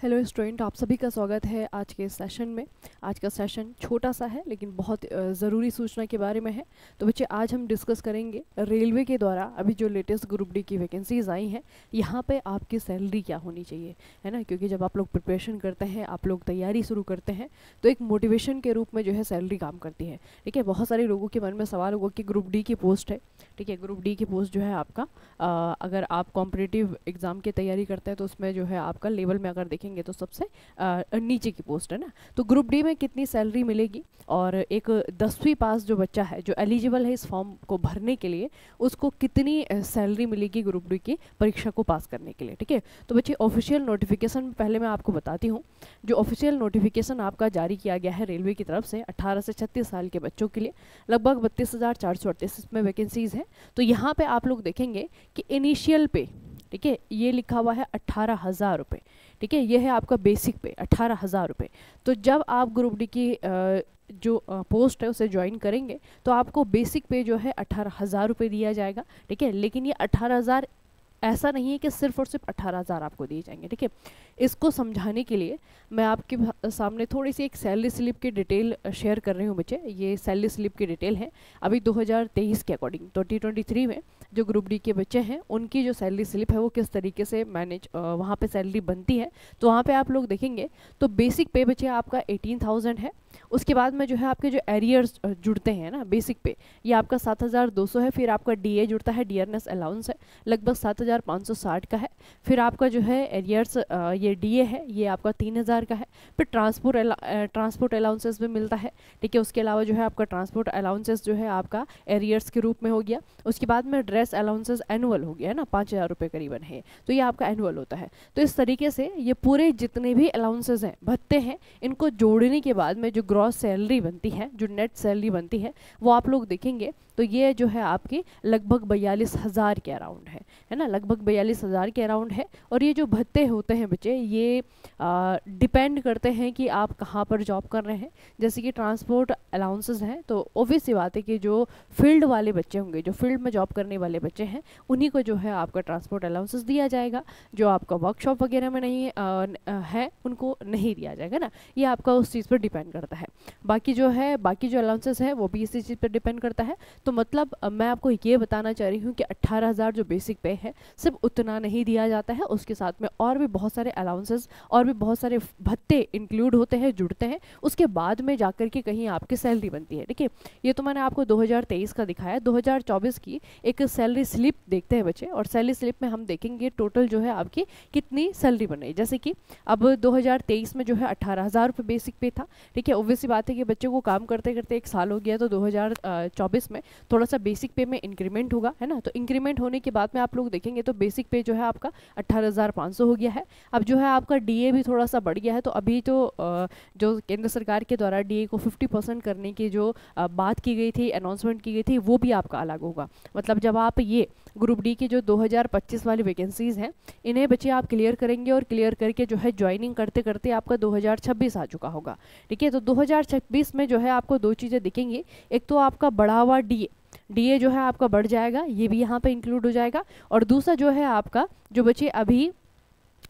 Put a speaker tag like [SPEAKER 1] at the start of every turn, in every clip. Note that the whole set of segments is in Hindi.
[SPEAKER 1] हेलो स्टूडेंट, आप सभी का स्वागत है आज के सेशन में। आज का सेशन छोटा सा है लेकिन बहुत ज़रूरी सूचना के बारे में है। तो बच्चे आज हम डिस्कस करेंगे रेलवे के द्वारा अभी जो लेटेस्ट ग्रुप डी की वैकेंसीज आई हैं, यहाँ पे आपकी सैलरी क्या होनी चाहिए, है ना। क्योंकि जब आप लोग प्रिपरेशन करते हैं, आप लोग तैयारी शुरू करते हैं, तो एक मोटिवेशन के रूप में जो है सैलरी काम करती है। ठीक है, बहुत सारे लोगों के मन में सवाल होगा कि ग्रुप डी की पोस्ट है, ठीक है, ग्रुप डी की पोस्ट जो है आपका अगर आप कॉम्पिटिटिव एग्ज़ाम की तैयारी करते हैं तो उसमें जो है आपका लेवल में अगर देखेंगे तो सबसे नीचे की पोस्ट है ना। तो ग्रुप डी में कितनी सैलरी मिलेगी, और एक 10वीं पास जो बच्चा है जो एलिजिबल है इस फॉर्म को भरने के लिए, उसको कितनी सैलरी मिलेगी ग्रुप डी की परीक्षा को पास करने के लिए। ठीक है, तो बच्चे ऑफिशियल नोटिफिकेशन पहले मैं आपको बताती हूँ। जो ऑफिशियल नोटिफिकेशन आपका जारी किया गया है रेलवे की तरफ से 18 से 36 साल के बच्चों के लिए, लगभग 32,438 इसमें वैकेंसीज हैं। तो यहाँ पे आप लोग देखेंगे कि इनिशियल पे, ठीक है, ये लिखा हुआ है 18,000 रुपये। ठीक है, ये है आपका बेसिक पे 18,000 रुपये। तो जब आप ग्रुप डी की जो पोस्ट है उसे ज्वाइन करेंगे तो आपको बेसिक पे जो है 18,000 रुपये दिया जाएगा। ठीक है, लेकिन ये 18,000 ऐसा नहीं है कि सिर्फ और सिर्फ 18,000 आपको दिए जाएंगे। ठीक है, इसको समझाने के लिए मैं आपके सामने थोड़ी सी एक सैलरी स्लिप की डिटेल शेयर कर रही हूँ बच्चे। ये सैलरी स्लिप की डिटेल है अभी 2023 के अकॉर्डिंग। 2023 में जो ग्रुप डी के बच्चे हैं उनकी जो सैलरी स्लिप है वो किस तरीके से मैनेज वहाँ पे सैलरी बनती है, तो वहाँ पे आप लोग देखेंगे तो बेसिक पे बच्चे आपका 18,000 है। उसके बाद में जो है आपके जो एरियर्स जुड़ते हैं ना बेसिक पे, ये आपका 7,200 है। फिर आपका डीए जुड़ता है, डियरनेस अलाउंस है, लगभग 7,560 का है। फिर आपका जो है एरियर्स ये डीए है, ये आपका 3,000 का है। फिर ट्रांसपोर्ट अलाउंसेस भी मिलता है। ठीक है, उसके अलावा जो है आपका ट्रांसपोर्ट अलाउंसेस जो है आपका एरियर्स के रूप में हो गया। उसके बाद में ड्रेस अलाउंसेस एनुअल हो गया है ना, 5,000 रुपये करीबन है, तो ये आपका एनुअल होता है। तो इस तरीके से ये पूरे जितने भी अलाउंसेस हैं, भत्ते हैं, इनको जोड़ने के बाद में जो ग्रॉस सैलरी बनती है, जो नेट सैलरी बनती है, वो आप लोग देखेंगे तो ये जो है आपकी लगभग 42,000 के अराउंड है ना, लगभग 42,000 के अराउंड है। और ये जो भत्ते होते हैं बच्चे, ये डिपेंड करते हैं कि आप कहाँ पर जॉब कर रहे हैं। जैसे कि ट्रांसपोर्ट अलाउंसेस हैं, तो ऑब्वियस सी बात है कि जो फील्ड वाले बच्चे होंगे, जो फील्ड में जॉब करने वाले बच्चे हैं, उन्हीं को जो है आपका ट्रांसपोर्ट अलाउंसेस दिया जाएगा। जो आपका वर्कशॉप वगैरह में नहीं है उनको नहीं दिया जाएगा ना, ये आपका उस चीज़ पर डिपेंड करता है। बाकी जो अलाउंसेस है वो भी इसी चीज़ पर डिपेंड करता है। तो मतलब मैं आपको ये बताना चाह रही हूँ कि 18,000 जो बेसिक पे है सिर्फ उतना नहीं दिया जाता है, उसके साथ में और भी बहुत सारे अलाउंसेस और भी बहुत सारे भत्ते इंक्लूड होते हैं, जुड़ते हैं, उसके बाद में जाकर के कहीं आपकी सैलरी बनती है। ठीक है, ये तो मैंने आपको 2023 का दिखाया। 2024 की एक सैलरी स्लिप देखते हैं बच्चे, और सैलरी स्लिप में हम देखेंगे टोटल जो है आपकी कितनी सैलरी बन रही है। जैसे कि अब 2023 में जो है 18,000 रुपये बेसिक पे था। ठीक है, ऑब्वियस सी बात है कि बच्चों को काम करते करते एक साल हो गया, तो 2024 में थोड़ा सा बेसिक पे में इंक्रीमेंट होगा, है ना। तो इंक्रीमेंट होने के बाद में आप लोग देखेंगे तो बेसिक पे जो है आपका 18,500 हो गया है। अब जो है आपका डीए भी थोड़ा सा बढ़ गया है। तो अभी तो जो केंद्र सरकार के द्वारा डीए को 50% करने की जो बात की गई थी, अनाउंसमेंट की गई थी, वो भी आपका अलग होगा। मतलब जब आप ये ग्रुप डी की जो 2025 वाली वैकेंसीज हैं, इन्हें बच्चे आप क्लियर करेंगे, और क्लियर करके जो है ज्वाइनिंग करते करते आपका 2026 आ चुका होगा। ठीक है, तो 2026 में जो है आपको दो चीज़ें दिखेंगी। एक तो आपका बढ़ा हुआ डीए जो है आपका बढ़ जाएगा, ये भी यहाँ पे इंक्लूड हो जाएगा। और दूसरा जो है आपका जो बच्चे अभी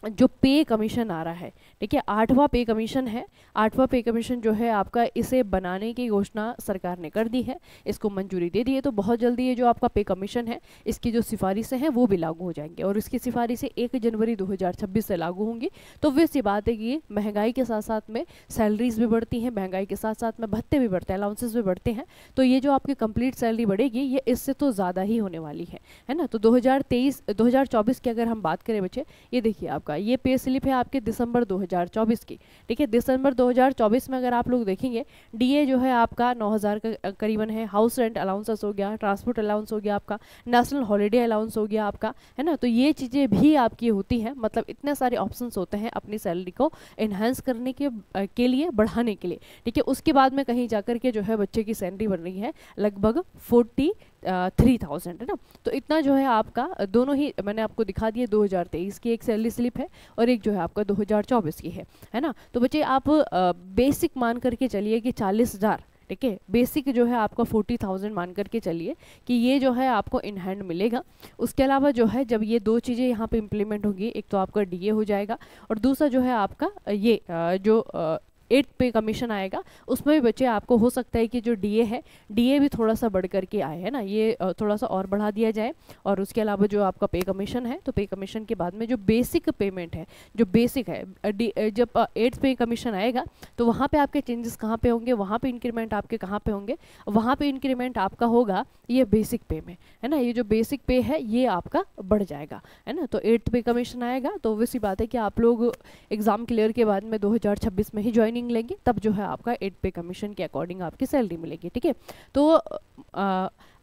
[SPEAKER 1] जो पे कमीशन आ रहा है, ठीक है, 8वां पे कमीशन है। 8वां पे कमीशन जो है आपका, इसे बनाने की घोषणा सरकार ने कर दी है, इसको मंजूरी दे दी है। तो बहुत जल्दी ये जो आपका पे कमीशन है, इसकी जो सिफारिशें हैं वो भी लागू हो जाएंगे, और इसकी सिफारिशें 1 जनवरी 2026 से लागू होंगी। तो वैसी बात है कि महंगाई के साथ साथ में सैलरीज भी बढ़ती हैं, महंगाई के साथ साथ में भत्ते भी बढ़ते हैं, अलाउंसेस भी बढ़ते हैं। तो ये जो आपकी कंप्लीट सैलरी बढ़ेगी, ये इससे तो ज़्यादा ही होने वाली है ना। तो 2024 की अगर हम बात करें बच्चे, ये देखिए आपका ये पे स्लिप है आपके दिसंबर 2024 की। ठीक है, दिसंबर 2024 में अगर आप लोग देखेंगे, डीए जो है आपका 9,000 का करीबन है, हाउस रेंट अलाउंसेस हो गया, ट्रांसपोर्ट अलाउंस हो गया आपका, नेशनल हॉलीडे अलाउंस हो गया आपका, है ना। तो ये चीज़ें भी आपकी होती हैं। मतलब इतने सारे ऑप्शंस होते हैं अपनी सैलरी को इन्हांस करने के लिए, बढ़ाने के लिए। ठीक है, उसके बाद में कहीं जाकर के जो है बच्चे की सैलरी बन रही है लगभग 43,000, है ना। तो इतना जो है आपका, दोनों ही मैंने आपको दिखा दिए। 2023 की एक सैलरी स्लिप है और एक जो है आपका 2024 की है ना। तो बच्चे आप बेसिक मान करके चलिए कि 40,000, ठीक है। बेसिक जो है आपका 40,000 मान करके चलिए कि ये जो है आपको इन हैंड मिलेगा। उसके अलावा जो है जब ये दो चीज़ें यहाँ पे इम्प्लीमेंट होंगी, एक तो आपका डीए हो जाएगा और दूसरा जो है आपका ये जो 8 पे कमीशन आएगा, उसमें भी बच्चे आपको हो सकता है कि जो डीए है, डीए भी थोड़ा सा बढ़ करके आए, है ना, ये थोड़ा सा और बढ़ा दिया जाए। और उसके अलावा जो आपका पे कमीशन है, तो पे कमीशन के बाद में जो बेसिक पेमेंट है, जो बेसिक है, जब 8 पे कमीशन आएगा तो वहाँ पे आपके चेंजेस कहाँ पे होंगे, वहाँ पे इंक्रीमेंट आपके कहाँ पे होंगे, वहाँ पे इंक्रीमेंट आपका होगा ये बेसिक पे में, है ना। ये जो बेसिक पे है ये आपका बढ़ जाएगा, है ना। तो 8 पे कमीशन आएगा तो वैसी बात है कि आप लोग एग्जाम क्लियर के बाद में 2026 में ही ज्वाइनिंग लेंगे, तब जो है आपका 8 पे कमीशन के अकॉर्डिंग आपकी सैलरी मिलेगी, ठीक है। तो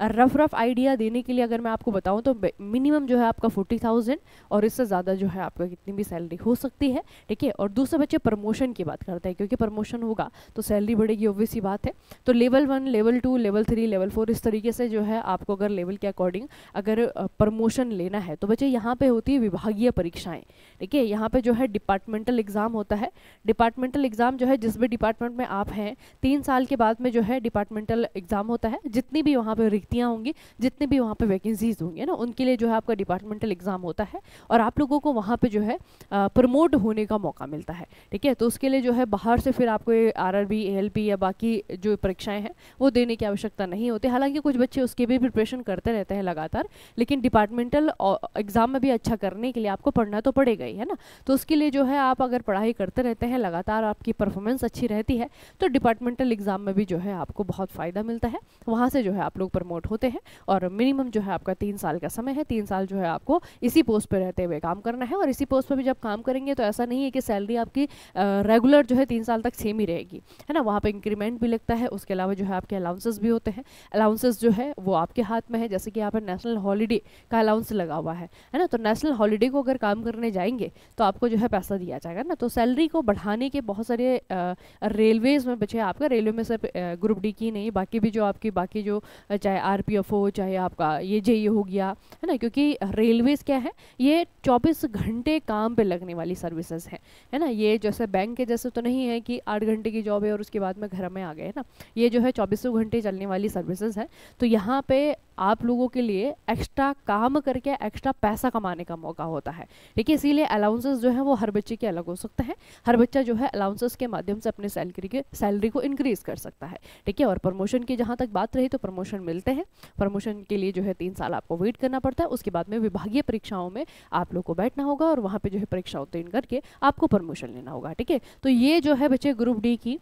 [SPEAKER 1] रफ आइडिया देने के लिए अगर मैं आपको बताऊं तो मिनिमम जो है आपका 40,000 और इससे ज़्यादा जो है आपका कितनी भी सैलरी हो सकती है, ठीक है। और दूसरे बच्चे प्रमोशन की बात करते हैं, क्योंकि प्रमोशन होगा तो सैलरी बढ़ेगी, ऑब्वियस सी बात है। तो लेवल 1, लेवल 2, लेवल 3, लेवल 4 इस तरीके से जो है आपको अगर लेवल के अकॉर्डिंग अगर प्रमोशन लेना है तो बच्चे यहाँ पे होती है विभागीय परीक्षाएं, ठीक है। यहाँ पे जो है डिपार्टमेंटल एग्जाम होता है। डिपार्टमेंटल एग्जाम जो है जिस भी डिपार्टमेंट में आप हैं 3 साल के बाद में जो है डिपार्टमेंटल एग्जाम होता है। जितनी भी वहाँ पे रिक्तियाँ होंगी, जितनी भी वहाँ पे वैकेंसीज होंगी ना, उनके लिए जो है आपका डिपार्टमेंटल एग्जाम होता है और आप लोगों को वहाँ पे जो है प्रमोट होने का मौका मिलता है, ठीक है। तो उसके लिए जो है बाहर से फिर आपको आरआरबी, एएलपी या बाकी जो परीक्षाएं हैं वो देने की आवश्यकता नहीं होती। हालांकि कुछ बच्चे उसके भी प्रिपरेशन करते रहते हैं लगातार, लेकिन डिपार्टमेंटल एग्जाम में भी अच्छा करने के लिए आपको पढ़ना तो पड़ेगा ही, है ना। तो उसके लिए जो है आप अगर पढ़ाई करते रहते हैं लगातार, आपकी परफॉर्मेंस अच्छी रहती है, तो डिपार्टमेंटल एग्जाम में भी जो है आपको बहुत फ़ायदा मिलता है। वहाँ से जो है आप लोग प्रमोट होते हैं और मिनिमम जो है आपका 3 साल का समय है। 3 साल जो है आपको इसी पोस्ट पे रहते हुए काम करना है और इसी पोस्ट पे भी जब काम करेंगे तो ऐसा नहीं है कि सैलरी आपकी रेगुलर जो है 3 साल तक सेम ही रहेगी, है ना। वहाँ पे इंक्रीमेंट भी लगता है। उसके अलावा जो है आपके अलाउंसेस भी होते हैं। अलाउंसेस जो है वो आपके हाथ में है, जैसे कि यहाँ पर नेशनल हॉलीडे का अलाउंस लगा हुआ है ना। तो नेशनल हॉलीडे को अगर काम करने जाएंगे तो आपको जो है पैसा दिया जाएगा ना। तो सैलरी को बढ़ाने के बहुत सारे रेलवेज में बचे, आपका रेलवे में सिर्फ ग्रुप डी की नहीं, बाकी भी जो आपकी बाकी जो चाहे आरपीएफ हो, चाहे आपका ये जेई हो गया, है ना। क्योंकि रेलवेज क्या है, ये 24 घंटे काम पे लगने वाली सर्विसेज है ना। ये जैसे बैंक के जैसे तो नहीं है कि 8 घंटे की जॉब है और उसके बाद में घर में आ गए, है ना। ये जो है 24 घंटे चलने वाली सर्विसेज है। तो यहाँ पे आप लोगों के लिए एक्स्ट्रा काम करके एक्स्ट्रा पैसा कमाने का मौका होता है, ठीक है। इसीलिए अलाउंसेस जो है वो हर बच्चे के अलग हो सकते हैं। हर बच्चा जो है अलाउंसेस के माध्यम से अपने सैलरी को इंक्रीज कर सकता है, ठीक है। और प्रमोशन की जहाँ तक बात रही तो प्रमोशन मिलते हैं। प्रमोशन के लिए जो है 3 साल आपको वेट करना पड़ता है। उसके बाद में विभागीय परीक्षाओं में आप लोग को बैठना होगा और वहाँ पे जो है परीक्षा उत्तीर्ण करके आपको प्रमोशन लेना होगा, ठीक है। तो ये जो है बच्चे ग्रुप डी की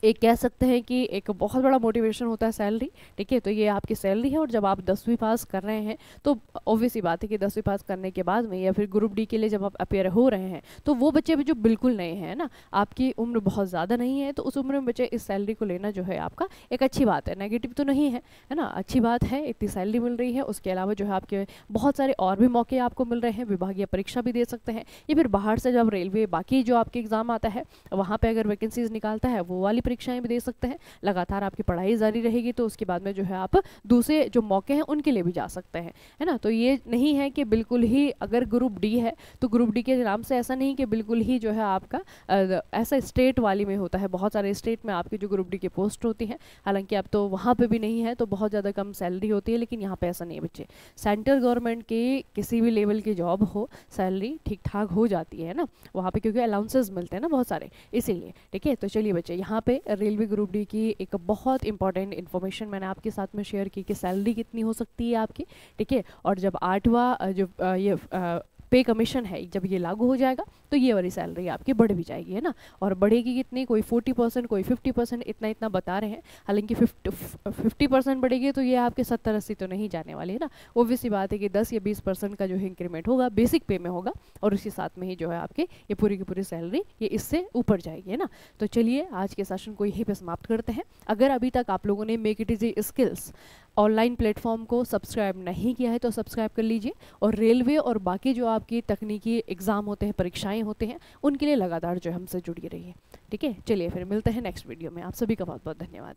[SPEAKER 1] एक कह सकते हैं कि एक बहुत बड़ा मोटिवेशन होता है सैलरी, ठीक है। तो ये आपकी सैलरी है और जब आप 10वीं पास कर रहे हैं तो ऑब्वियस ही बात है कि 10वीं पास करने के बाद में या फिर ग्रुप डी के लिए जब आप अपेयर हो रहे हैं तो वो बच्चे भी जो बिल्कुल नए हैं ना, आपकी उम्र बहुत ज़्यादा नहीं है, तो उस उम्र में बच्चे इस सैलरी को लेना जो है आपका एक अच्छी बात है, नेगेटिव तो नहीं है ना, अच्छी बात है। इतनी सैलरी मिल रही है, उसके अलावा जो है आपके बहुत सारे और भी मौके आपको मिल रहे हैं। विभागीय परीक्षा भी दे सकते हैं या फिर बाहर से जब रेलवे बाकी जो आपके एग्जाम आता है वहाँ पर अगर वैकेंसीज निकालता है वो वाली परीक्षाएं भी दे सकते हैं। लगातार आपकी पढ़ाई जारी रहेगी तो उसके बाद में जो है आप दूसरे जो मौके हैं उनके लिए भी जा सकते हैं, है ना। तो ये नहीं है कि बिल्कुल ही अगर ग्रुप डी है तो ग्रुप डी के नाम से ऐसा नहीं कि बिल्कुल ही जो है आपका ऐसा स्टेट वाली में होता है। बहुत सारे स्टेट में आपकी जो ग्रुप डी की पोस्ट होती है, हालांकि अब तो वहाँ पे भी नहीं है तो बहुत ज़्यादा कम सैलरी होती है, लेकिन यहाँ पे ऐसा नहीं है बच्चे। सेंट्रल गवर्नमेंट की किसी भी लेवल की जॉब हो, सैलरी ठीक ठाक हो जाती है ना वहाँ पे, क्योंकि अलाउंसेस मिलते हैं ना बहुत सारे, इसीलिए, ठीक है। तो चलिए बच्चे, यहाँ पे रेलवे ग्रुप डी की एक बहुत इंपॉर्टेंट इन्फॉर्मेशन मैंने आपके साथ में शेयर की कि सैलरी कितनी हो सकती है आपकी, ठीक है। और जब 8वां जो ये पे कमीशन है जब ये लागू हो जाएगा तो ये वाली सैलरी आपकी बढ़ भी जाएगी, है ना। और बढ़ेगी कितनी, कोई 40%, कोई 50%, इतना बता रहे हैं। हालांकि 50% बढ़ेगी तो ये आपके 70-80 तो नहीं जाने वाली है ना। ऑब्वियस सी बात है कि 10 या 20% का जो है इंक्रीमेंट होगा बेसिक पे में होगा और उसके साथ में ही जो है आपके ये पूरी की पूरी सैलरी ये इससे ऊपर जाएगी, है ना। तो चलिए आज के सेशन को यहीं पे समाप्त करते हैं। अगर अभी तक आप लोगों ने make it easy skills online platform को सब्सक्राइब नहीं किया है तो सब्सक्राइब कर लीजिए और रेलवे और बाकी जो आपकी तकनीकी एग्जाम होते हैं, परीक्षाएं होते हैं, उनके लिए लगातार जो हमसे जुड़ी रहिए, ठीक है। चलिए फिर मिलते हैं नेक्स्ट वीडियो में। आप सभी का बहुत बहुत धन्यवाद।